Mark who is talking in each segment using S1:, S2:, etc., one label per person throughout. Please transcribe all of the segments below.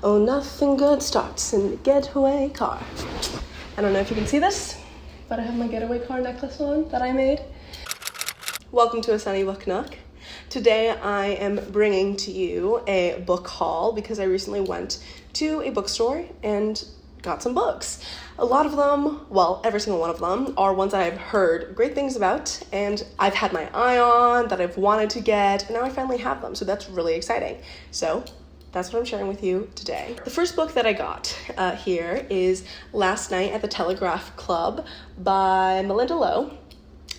S1: Oh, nothing good starts in the getaway car. I don't know if you can see this, but I have my getaway car necklace on that I made. Welcome to a sunny book nook. Today I am bringing to you a book haul because I recently went to a bookstore and got some books. A lot of them, well, every single one of them, are ones that I've heard great things about and I've had my eye on, that I've wanted to get, and now I finally have them, so that's really exciting. So that's what I'm sharing with you today. The first book that I got here is Last Night at the Telegraph Club by Melinda Lowe.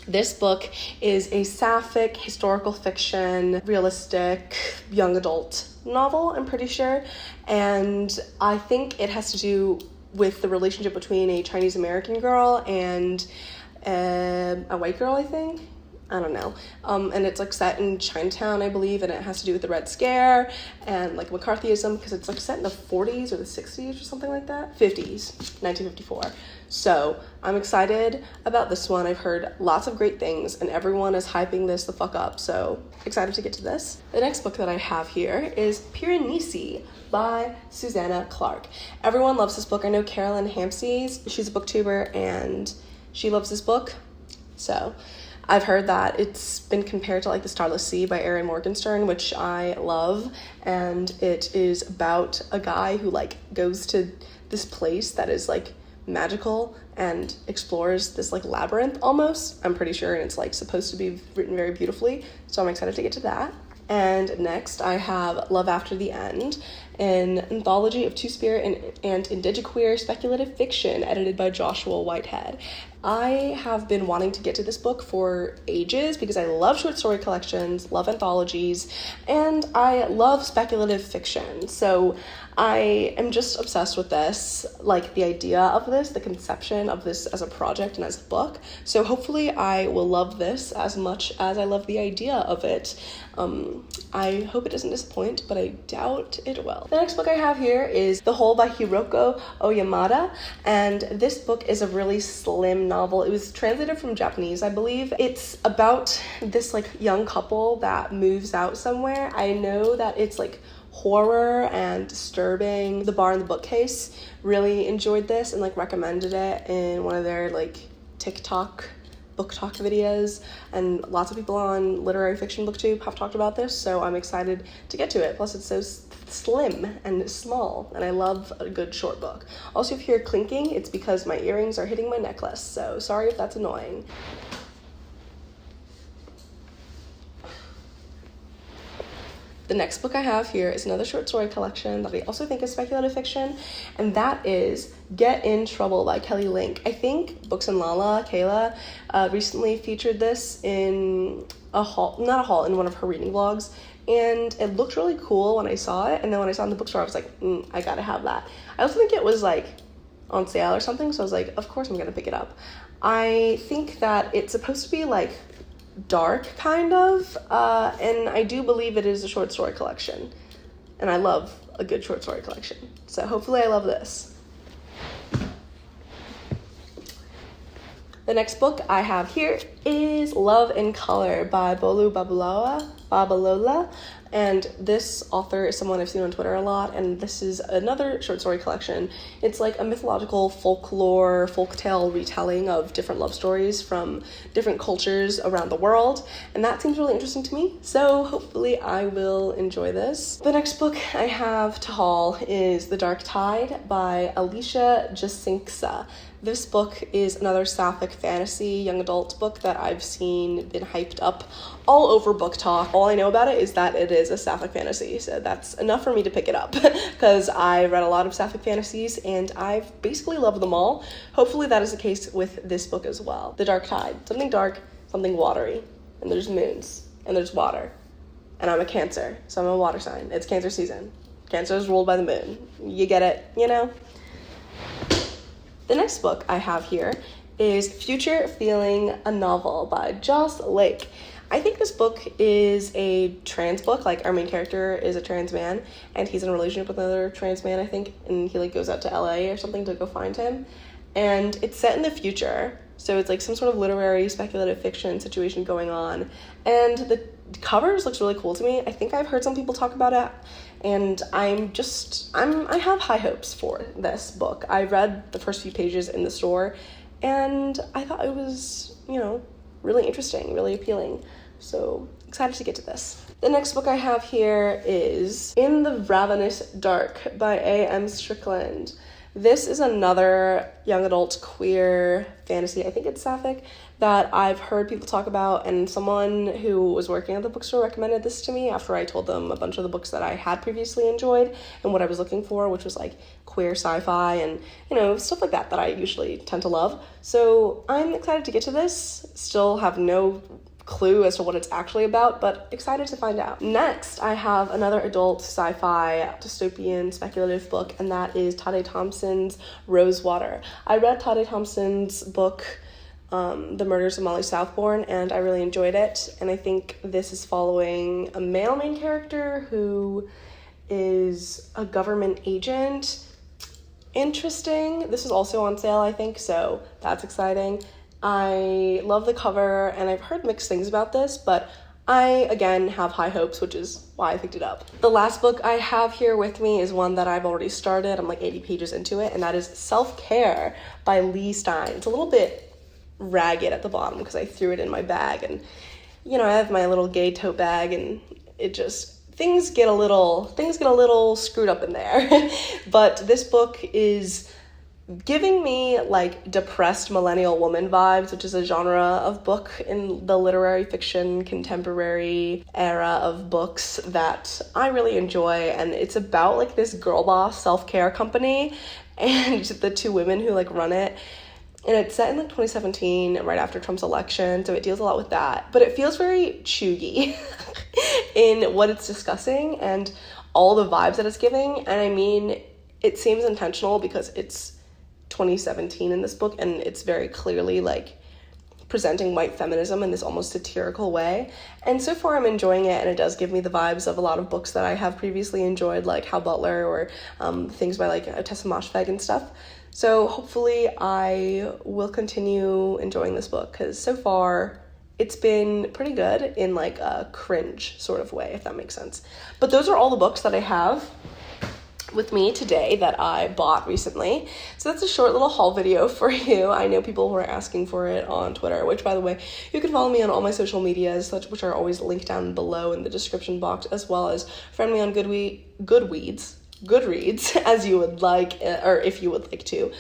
S1: This book is a sapphic, historical fiction, realistic, young adult novel, I'm pretty sure, and I think it has to do with the relationship between a Chinese American girl and a white girl, I think. I don't know. And it's like set in Chinatown, I believe, and it has to do with the Red Scare and like McCarthyism because it's like set in the 40s or the 60s or something like that. 50s, 1954. So I'm excited about this one. I've heard lots of great things and everyone is hyping this the fuck up. So excited to get to this. The next book that I have here is Piranesi by Susanna Clark. Everyone loves this book. I know Carolyn Hampstead, she's a booktuber and she loves this book. So I've heard that it's been compared to like The Starless Sea by Erin Morgenstern, which I love, and it is about a guy who like goes to this place that is like magical and explores this like labyrinth almost, I'm pretty sure, and it's like supposed to be written very beautifully, so I'm excited to get to that. And next I have Love After the End, an anthology of two-spirit and indigiqueer speculative fiction edited by Joshua Whitehead. I have been wanting to get to this book for ages because I love short story collections, love anthologies, and I love speculative fiction. So I am just obsessed with this, like the idea of this, the conception of this as a project and as a book. So hopefully I will love this as much as I love the idea of it. I hope it doesn't disappoint, but I doubt it will. The next book I have here is The Hole by Hiroko Oyamada, and this book is a really slim novel. It was translated from Japanese, I believe. It's about this like young couple that moves out somewhere. I know that it's like horror and disturbing. The Bar and the Bookcase really enjoyed this and like recommended it in one of their like book talk videos, and lots of people on Literary Fiction BookTube have talked about this, so I'm excited to get to it. Plus it's so slim and small, and I love a good short book. Also, if you hear clinking, it's because my earrings are hitting my necklace, so sorry if that's annoying. The next book I have here is another short story collection that I also think is speculative fiction, and that is Get in Trouble by Kelly Link. I think Books and Lala, Kayla, recently featured this in in one of her reading vlogs, and it looked really cool when I saw it, and then when I saw it in the bookstore, I was like, I gotta have that. I also think it was like on sale or something, so I was like, of course I'm gonna pick it up. I think that it's supposed to be like dark kind of, and I do believe it is a short story collection, and I love a good short story collection, so hopefully I love this. The next book I have here is Love in Color by Bolu Babalola, and this author is someone I've seen on Twitter a lot, and this is another short story collection. It's like a mythological folktale retelling of different love stories from different cultures around the world, and that seems really interesting to me, so hopefully I will enjoy this. The next book I have to haul is The Dark Tide by Alicia Jasinksa. This book is another sapphic fantasy young adult book that I've seen been hyped up all over Book Talk. All I know about it is that it is a sapphic fantasy, so that's enough for me to pick it up because I read a lot of sapphic fantasies and I've basically loved them all. Hopefully that is the case with this book as well. The Dark Tide, something dark, something watery, and there's moons, and there's water, and I'm a Cancer, so I'm a water sign. It's Cancer season. Cancer is ruled by the moon. You get it, you know? The next book I have here is Future Feeling, a novel by Joss Lake. I think this book is a trans book. Like, our main character is a trans man, and he's in a relationship with another trans man, I think, and he like goes out to LA or something to go find him. And it's set in the future, so it's like some sort of literary speculative fiction situation going on. And the covers looks really cool to me. I think I've heard some people talk about it and I have high hopes for this book. I read the first few pages in the store, and I thought it was, really interesting, really appealing. So excited to get to this. The next book I have here is In the Ravenous Dark by A.M. Strickland. This is another young adult queer fantasy, I think it's sapphic, that I've heard people talk about, and someone who was working at the bookstore recommended this to me after I told them a bunch of the books that I had previously enjoyed and what I was looking for, which was like queer sci-fi and, stuff like that I usually tend to love. So I'm excited to get to this. Still have no clue as to what it's actually about, but excited to find out. Next, I have another adult sci-fi dystopian speculative book, and that is Tade Thompson's Rosewater. I read Tade Thompson's book, The Murders of Molly Southbourne, and I really enjoyed it, and I think this is following a male main character who is a government agent. Interesting. This is also on sale, I think, so that's exciting. I love the cover, and I've heard mixed things about this, but I, again, have high hopes, which is why I picked it up. The last book I have here with me is one that I've already started. I'm like 80 pages into it, and that is SelfCare by Lee Stein. It's a little bit ragged at the bottom because I threw it in my bag, and, I have my little gay tote bag, and it just... Things get a little screwed up in there. But this book is giving me like depressed millennial woman vibes, which is a genre of book in the literary fiction contemporary era of books that I really enjoy. And it's about like this girl boss self-care company and the two women who like run it. And it's set in like 2017, right after Trump's election, so it deals a lot with that. But it feels very chuggy in what it's discussing and all the vibes that it's giving. And I mean, it seems intentional because it's 2017 in this book, and it's very clearly like presenting white feminism in this almost satirical way. And so far I'm enjoying it, and it does give me the vibes of a lot of books that I have previously enjoyed, like Hal Butler or things by like Tessa Moshfegh and stuff. So hopefully I will continue enjoying this book, because so far it's been pretty good in like a cringe sort of way, if that makes sense. But those are all the books that I have with me today that I bought recently. So that's a short little haul video for you. I know people were asking for it on Twitter, which, by the way, you can follow me on all my social medias, which are always linked down below in the description box, as well as friend me on Goodreads, as you would like, or if you would like to.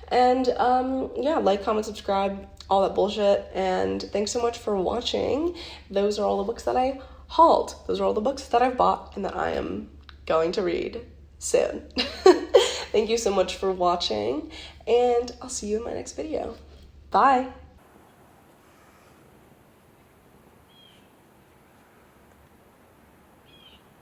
S1: And like, comment, subscribe, all that bullshit. And thanks so much for watching. Those are all the books that I hauled. Those are all the books that I've bought and that I am going to read soon. Thank you so much for watching, and I'll see you in my next video. Bye.